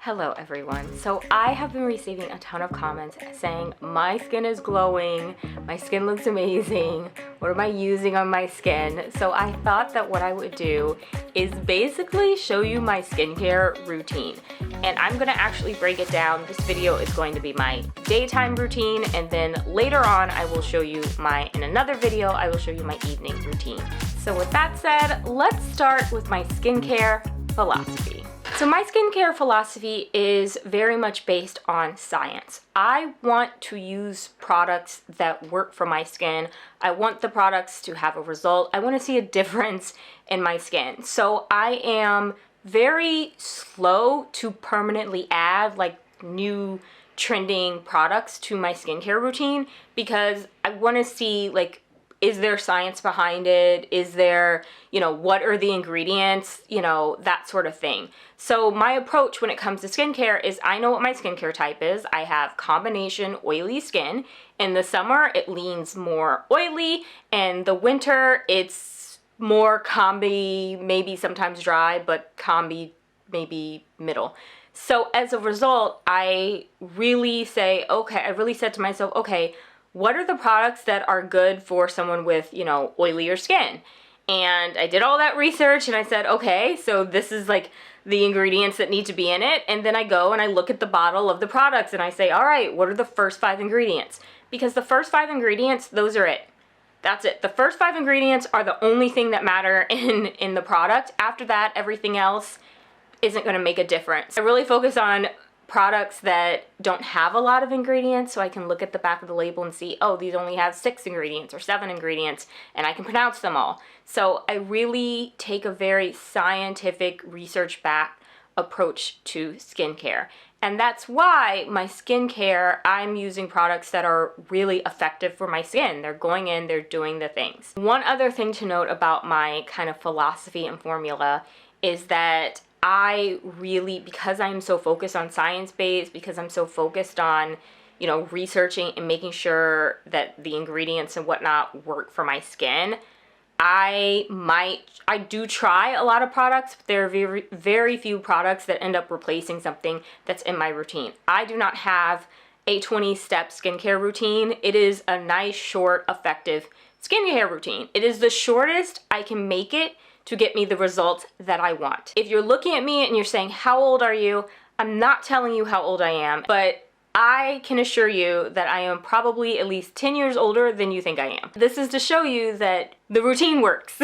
Hello everyone. So I have been receiving a ton of comments saying my skin is glowing, my skin looks amazing, what am I using on my skin? So I thought that what I would do is basically show you my skincare routine. And I'm gonna actually break it down. This video is going to be my daytime routine, and then later on I will show you in another video, I will show you my evening routine. So with that said, let's start with my skincare philosophy. So my skincare philosophy is very much based on science. I want to use products that work for my skin. I want the products to have a result. I want to see a difference in my skin. So I am very slow to permanently add like new trending products to my skincare routine because I want to see like, is there science behind it? Is there, what are the ingredients? That sort of thing. So my approach when it comes to skincare is I know what my skincare type is. I have combination oily skin. In the summer, it leans more oily. In the winter, it's more combi, maybe sometimes dry, but combi, maybe middle. So as a result, I really said to myself, okay, what are the products that are good for someone with, oilier skin? And I did all that research and I said, okay, so this is like the ingredients that need to be in it. And then I go and I look at the bottle of the products and I say, all right, what are the first 5 ingredients? Because the first 5 ingredients, those are it. That's it. The first 5 ingredients are the only thing that matter in the product. After that, everything else isn't going to make a difference. I really focus on products that don't have a lot of ingredients, so I can look at the back of the label and see, oh, these only have 6 ingredients or 7 ingredients, and I can pronounce them all. So I really take a very scientific, research-backed approach to skincare. And that's why my skincare, I'm using products that are really effective for my skin. They're going in, they're doing the things. One other thing to note about my kind of philosophy and formula is that I really, because I'm so focused on science-based, because I'm so focused on, researching and making sure that the ingredients and whatnot work for my skin, I do try a lot of products, but there are very, very few products that end up replacing something that's in my routine. I do not have a 20-step skincare routine. It is a nice, short, effective skincare routine. It is the shortest I can make it to get me the results that I want. If you're looking at me and you're saying, how old are you? I'm not telling you how old I am, but I can assure you that I am probably at least 10 years older than you think I am. This is to show you that the routine works.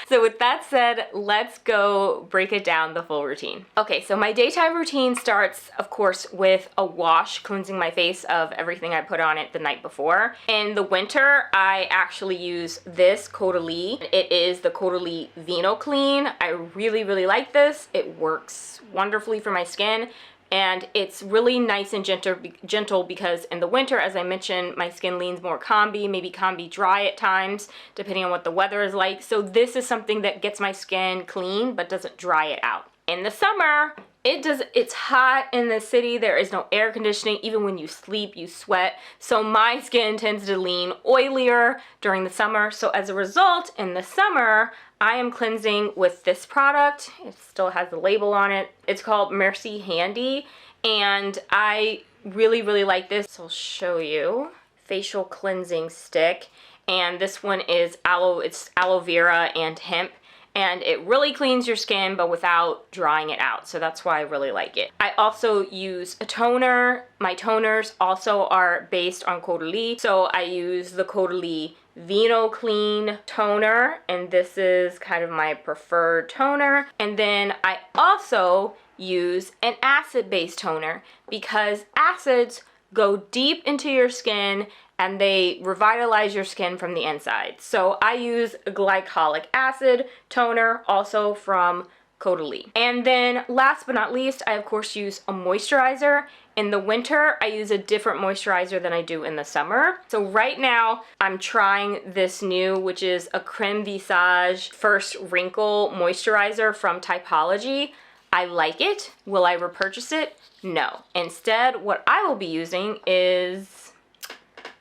So with that said, let's go break it down, the full routine. Okay, so my daytime routine starts, of course, with a wash, cleansing my face of everything I put on it the night before. In the winter, I actually use this Caudalie. It is the Caudalie Vino Clean. I really, really like this. It works wonderfully for my skin. And it's really nice and gentle because in the winter, as I mentioned, my skin leans more combi, maybe combi dry at times, depending on what the weather is like. So this is something that gets my skin clean but doesn't dry it out. In the summer, it's hot in the city. There is no air conditioning. Even when you sleep, you sweat. So my skin tends to lean oilier during the summer. So as a result, in the summer, I am cleansing with this product. It still has the label on it. It's called Mercy Handy, and I really, really like this. So I'll show you. Facial cleansing stick, and this one is it's aloe vera and hemp, and it really cleans your skin but without drying it out. So that's why I really like it. I also use a toner. My toners also are based on Caudalie. So I use the Caudalie Vino Clean toner, and this is kind of my preferred toner. And then I also use an acid-based toner because acids go deep into your skin and they revitalize your skin from the inside. So I use a glycolic acid toner, also from Caudalie. And then last but not least, I of course use a moisturizer. In the winter, I use a different moisturizer than I do in the summer. So right now, I'm trying this new, which is a Creme Visage First Wrinkle Moisturizer from Typology. I like it. Will I repurchase it? No. Instead, what I will be using is,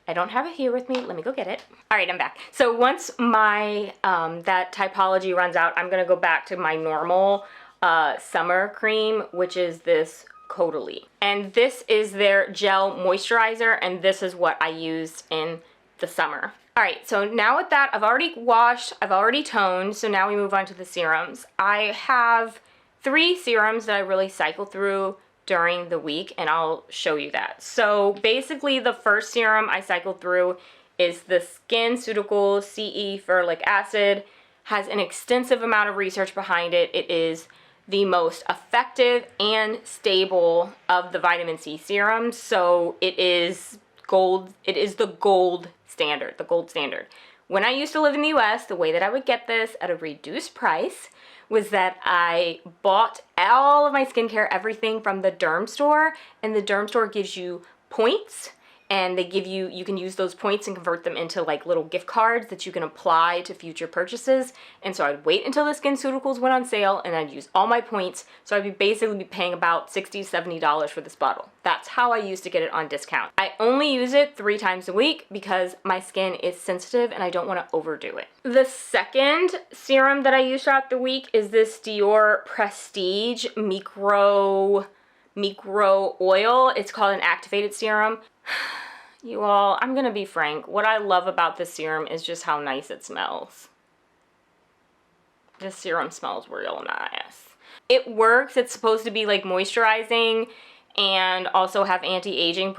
I don't have it here with me. Let me go get it. All right, I'm back. So once my that Typology runs out, I'm gonna go back to my normal summer cream, which is this Caudalie. And this is their gel moisturizer, and this is what I used in the summer. All right, so now with that, I've already washed, I've already toned, so now we move on to the serums. I have 3 serums that I really cycle through during the week, and I'll show you that. So basically, the first serum I cycle through is the SkinCeuticals CE Ferulic Acid. Has an extensive amount of research behind it. It is the most effective and stable of the vitamin C serums, so it is gold. It is the gold standard, When I used to live in the US, the way that I would get this at a reduced price was that I bought all of my skincare, everything from the derm store, and the derm store gives you points, and they give you, you can use those points and convert them into like little gift cards that you can apply to future purchases. And so I'd wait until the SkinCeuticals went on sale, and I'd use all my points. So I'd be basically paying about $60, $70 for this bottle. That's how I used to get it on discount. I only use it 3 times a week because my skin is sensitive and I don't want to overdo it. The second serum that I use throughout the week is this Dior Prestige Micro Oil. It's called an activated serum. You all, I'm gonna be frank, what I love about this serum is just how nice it smells. This serum smells real nice. It works. It's supposed to be like moisturizing and also have anti-aging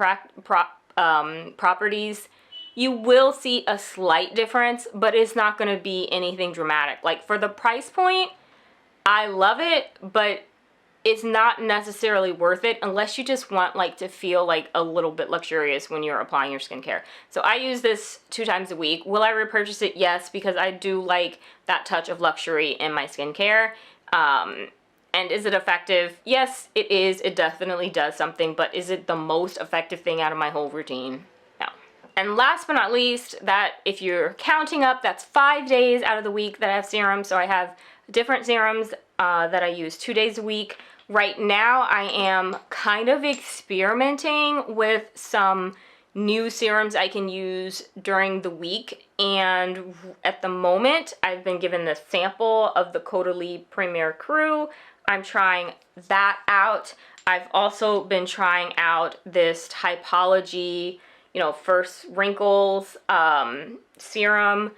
properties. You will see a slight difference, but it's not gonna be anything dramatic. Like, for the price point, I love it, but it's not necessarily worth it unless you just want like to feel like a little bit luxurious when you're applying your skincare. So I use this 2 times a week. Will I repurchase it? Yes, because I do like that touch of luxury in my skincare. And is it effective? Yes, it is. It definitely does something, but is it the most effective thing out of my whole routine? No. And last but not least, that if you're counting up, that's 5 days out of the week that I have serums. So I have different serums that I use 2 days a week. Right now, I am kind of experimenting with some new serums I can use during the week, and at the moment, I've been given the sample of the Caudalie Premier Cru. I'm trying that out. I've also been trying out this Typology, you know, First Wrinkles serum.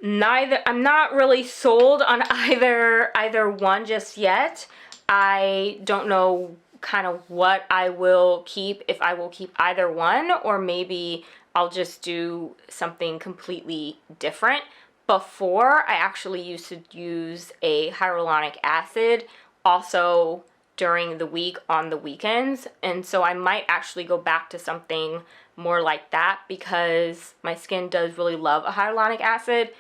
I'm not really sold on either one just yet. I don't know kind of what I will keep, if I will keep either one, or maybe I'll just do something completely different. Before, I actually used to use a hyaluronic acid also during the week on the weekends, and so I might actually go back to something more like that because my skin does really love a hyaluronic acid.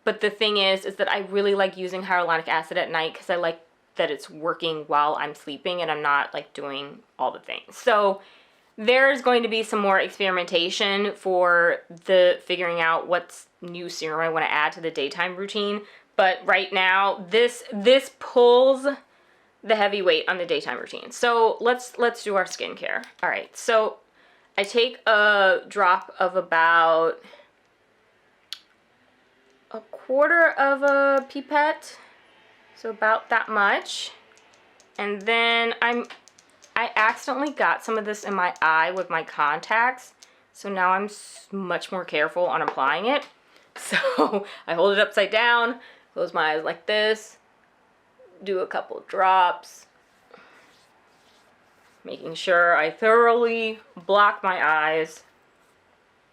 But the thing is that I really like using hyaluronic acid at night because I like that it's working while I'm sleeping and I'm not like doing all the things. So there's going to be some more experimentation for the figuring out what's new serum I want to add to the daytime routine. But right now, this pulls the heavy weight on the daytime routine. So let's do our skincare. All right, so I take a drop of about 1/4 of a pipette, so about that much. And then I accidentally got some of this in my eye with my contacts, so now I'm much more careful on applying it. So I hold it upside down, close my eyes like this, do a couple drops, making sure I thoroughly block my eyes,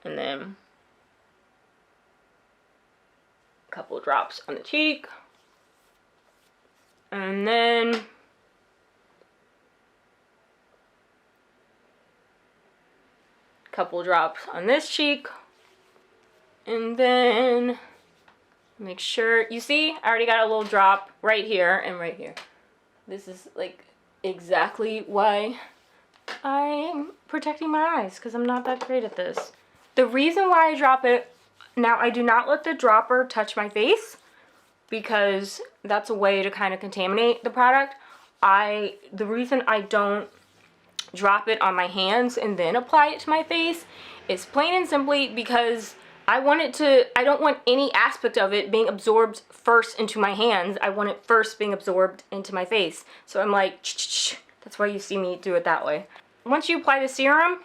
and then a couple drops on the cheek, and then couple drops on this cheek, and then make sure, you see, I already got a little drop right here and right here. This is like exactly why I'm protecting my eyes, because I'm not that great at this. The reason why I drop it, now I do not let the dropper touch my face because that's a way to kind of contaminate the product. The reason I don't drop it on my hands and then apply it to my face is plain and simply because I don't want any aspect of it being absorbed first into my hands. I want it first being absorbed into my face. So I'm like, that's why you see me do it that way. Once you apply the serum,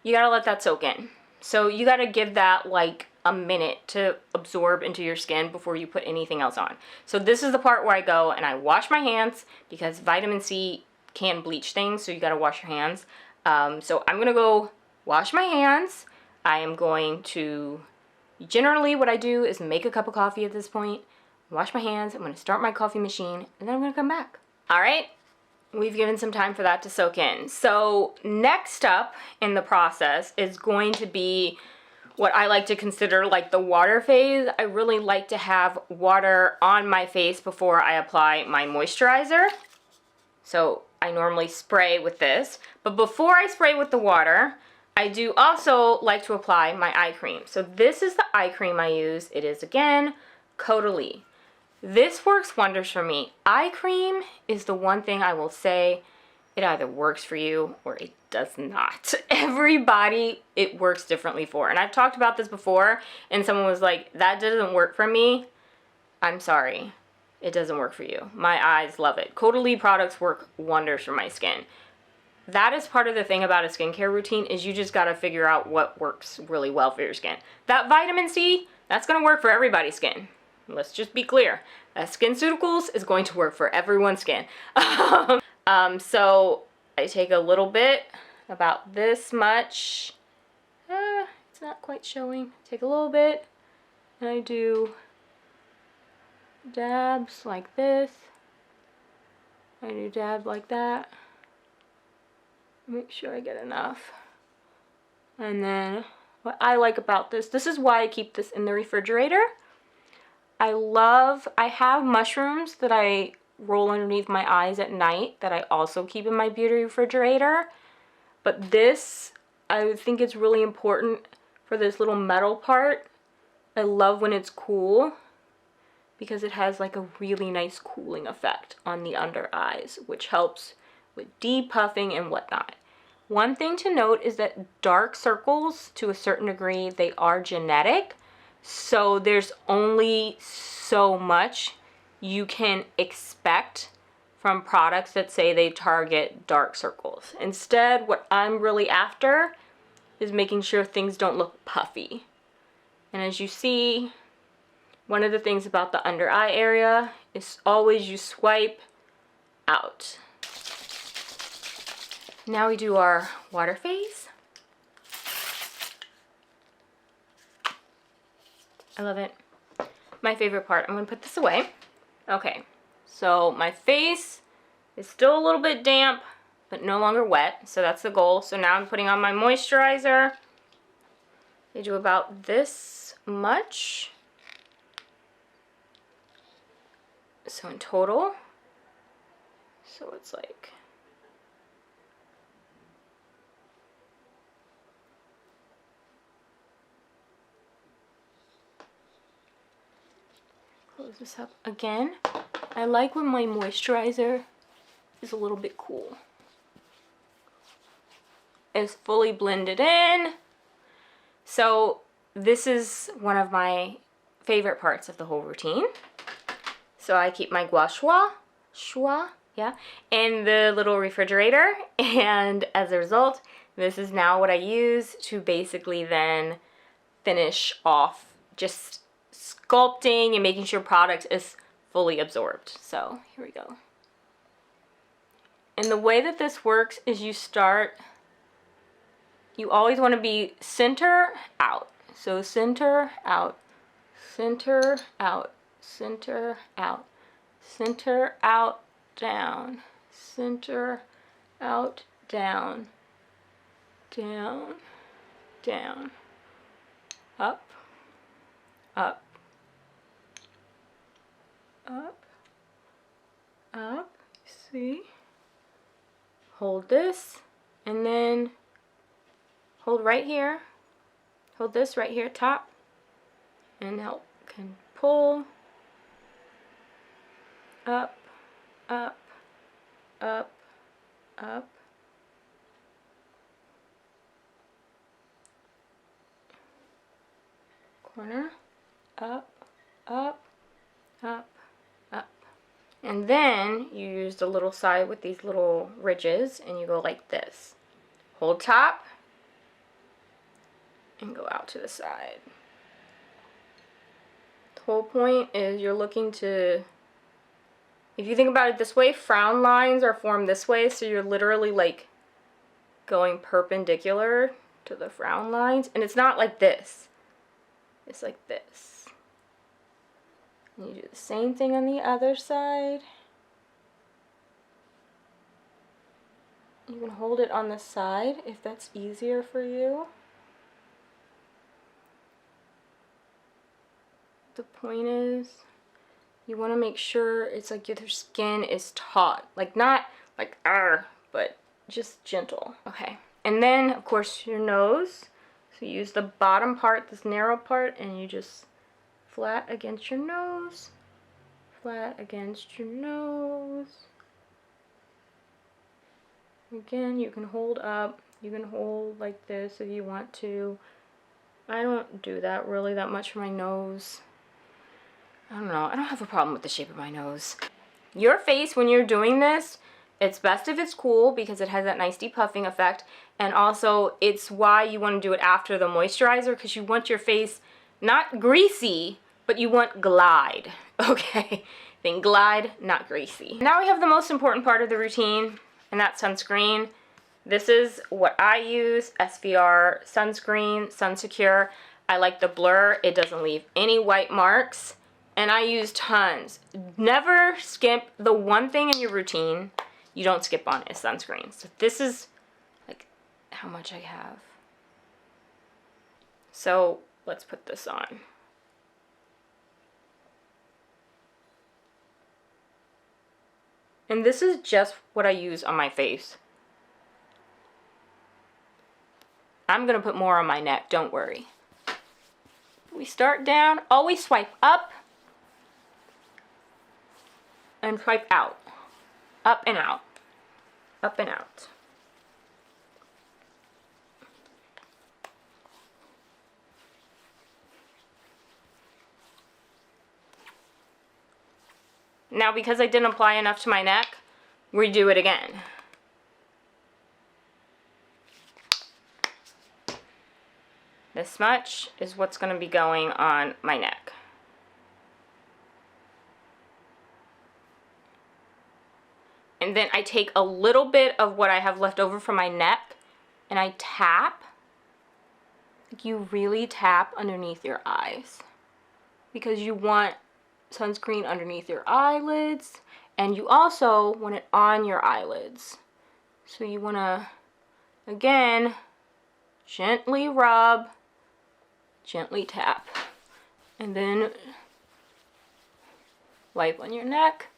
you gotta let that soak in. So you gotta give that like a minute to absorb into your skin before you put anything else on. So this is the part where I go and I wash my hands because vitamin C can bleach things, so you gotta wash your hands. So I'm gonna go wash my hands. I am going to, generally what I do is make a cup of coffee at this point, wash my hands, I'm gonna start my coffee machine, and then I'm gonna come back. All right, we've given some time for that to soak in. So next up in the process is going to be what I like to consider like the water phase. I really like to have water on my face before I apply my moisturizer. So I normally spray with this, but before I spray with the water, I do also like to apply my eye cream. So this is the eye cream I use. It is, again, Caudalie. This works wonders for me. Eye cream is the one thing I will say, it either works for you or it does not. Everybody, it works differently for. And I've talked about this before, and someone was like, that doesn't work for me. I'm sorry. It doesn't work for you. My eyes love it. Caudalie products work wonders for my skin. That is part of the thing about a skincare routine, is you just gotta figure out what works really well for your skin. That vitamin C, that's gonna work for everybody's skin. Let's just be clear. That SkinCeuticals is going to work for everyone's skin. So I take a little bit, about this much. It's not quite showing. Take a little bit, and I do dabs like this. I do dab like that. Make sure I get enough. And then what I like about this is why I keep this in the refrigerator. I have mushrooms that I roll underneath my eyes at night that I also keep in my beauty refrigerator. But this, I think it's really important for this little metal part. I love when it's cool because it has like a really nice cooling effect on the under eyes, which helps with depuffing and whatnot. One thing to note is that dark circles, to a certain degree, they are genetic. So there's only so much you can expect from products that say they target dark circles. Instead, what I'm really after is making sure things don't look puffy. And as you see, one of the things about the under eye area is always you swipe out. Now we do our water phase. I love it. My favorite part. I'm gonna put this away. Okay, so my face is still a little bit damp, but no longer wet, so that's the goal. So now I'm putting on my moisturizer. I do about this much. So in total, so it's like, close this up again. I like when my moisturizer is a little bit cool. It's fully blended in. So this is one of my favorite parts of the whole routine. So I keep my Gua Shua, yeah, in the little refrigerator, and as a result, this is now what I use to basically then finish off just sculpting and making sure product is fully absorbed. So here we go. And the way that this works is you always want to be center out. So center out, center out, center out, center out, down, center out, down, down, down, up, up, up, up, see? Hold this, and then hold right here, hold this right here, top, and can pull, up, up, up, up, corner, up, up, up, up. And then you use the little side with these little ridges and you go like this. Hold top and go out to the side. The whole point is you're looking to, if you think about it this way, frown lines are formed this way, so you're literally like going perpendicular to the frown lines, and it's not like this. It's like this. And you do the same thing on the other side. You can hold it on the side if that's easier for you. The point is, you want to make sure it's like your skin is taut. Like not like but just gentle. Okay. And then, of course, your nose. So you use the bottom part, this narrow part, and you just flat against your nose. Flat against your nose. Again, you can hold up. You can hold like this if you want to. I don't do that really that much for my nose. I don't know. I don't have a problem with the shape of my nose. Your face, when you're doing this, it's best if it's cool because it has that nice depuffing effect. And also, it's why you want to do it after the moisturizer, because you want your face not greasy, but you want glide. Okay? Think glide, not greasy. Now we have the most important part of the routine, and that's sunscreen. This is what I use, SVR sunscreen, Sun Secure. I like the blur. It doesn't leave any white marks. And I use tons. Never skip the one thing in your routine you don't skip on is sunscreen. So this is like how much I have. So let's put this on. And this is just what I use on my face. I'm gonna put more on my neck, don't worry. We start down, always swipe up and swipe out. Up and out. Up and out. Now, because I didn't apply enough to my neck, redo it again. This much is what's going to be going on my neck. And then I take a little bit of what I have left over from my neck and I tap. Like you really tap underneath your eyes because you want sunscreen underneath your eyelids and you also want it on your eyelids. So you want to, again, gently rub, gently tap, and then wipe on your neck.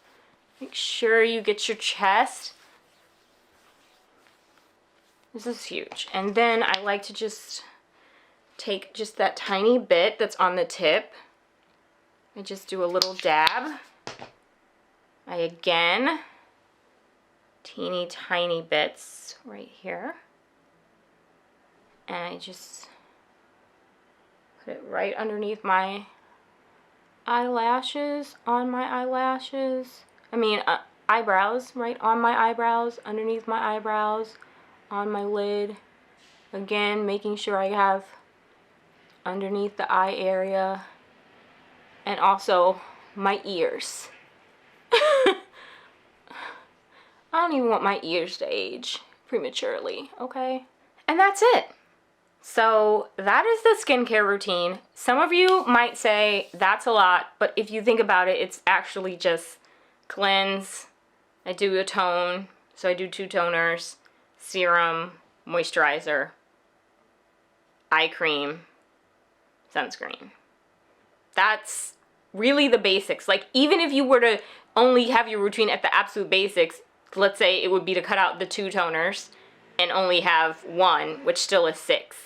Make sure you get your chest. This is huge. And then I like to just take just that tiny bit that's on the tip. I just do a little dab. I again, teeny tiny bits right here. And I just put it right underneath my eyelashes, on my eyelashes. Eyebrows, right on my eyebrows, underneath my eyebrows, on my lid. Again, making sure I have underneath the eye area. And also my ears. I don't even want my ears to age prematurely, okay? And that's it. So that is the skincare routine. Some of you might say that's a lot, but if you think about it, it's actually just cleanse. I do a tone, so I do 2 toners, serum, moisturizer, eye cream, sunscreen. That's really the basics. Like, even if you were to only have your routine at the absolute basics, let's say it would be to cut out the 2 toners and only have 1, which still is 6.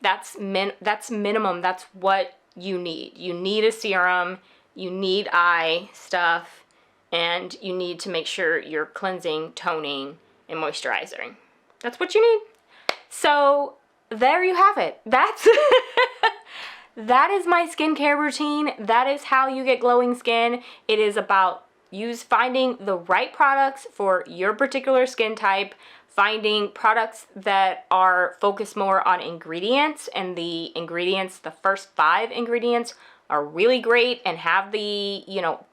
That's minimum. That's what you need. You need a serum, you need eye stuff, and you need to make sure you're cleansing, toning, and moisturizing. That's what you need. So there you have it. That's that is my skincare routine. That is how you get glowing skin. It is about finding the right products for your particular skin type, finding products that are focused more on ingredients, and the ingredients, the first 5 ingredients are really great and have the,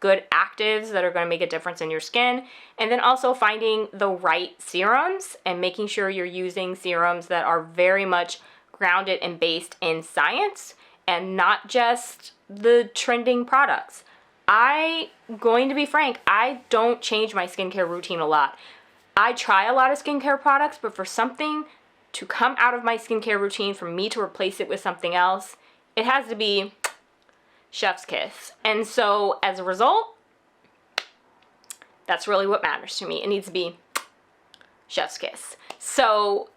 good actives that are going to make a difference in your skin. And then also finding the right serums and making sure you're using serums that are very much grounded and based in science and not just the trending products. Going to be frank, I don't change my skincare routine a lot. I try a lot of skincare products, but for something to come out of my skincare routine, for me to replace it with something else, it has to be chef's kiss. And so as a result, that's really what matters to me. It needs to be chef's kiss. So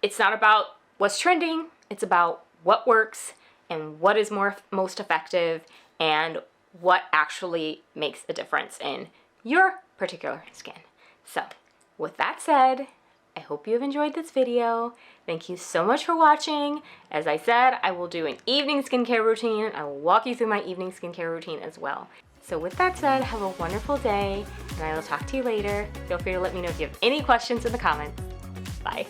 it's not about what's trending, it's about what works and what is most effective and what actually makes a difference in your particular skin. So with that said, I hope you have enjoyed this video. Thank you so much for watching. As I said, I will do an evening skincare routine. I will walk you through my evening skincare routine as well. So with that said, have a wonderful day, and I will talk to you later. Feel free to let me know if you have any questions in the comments. Bye.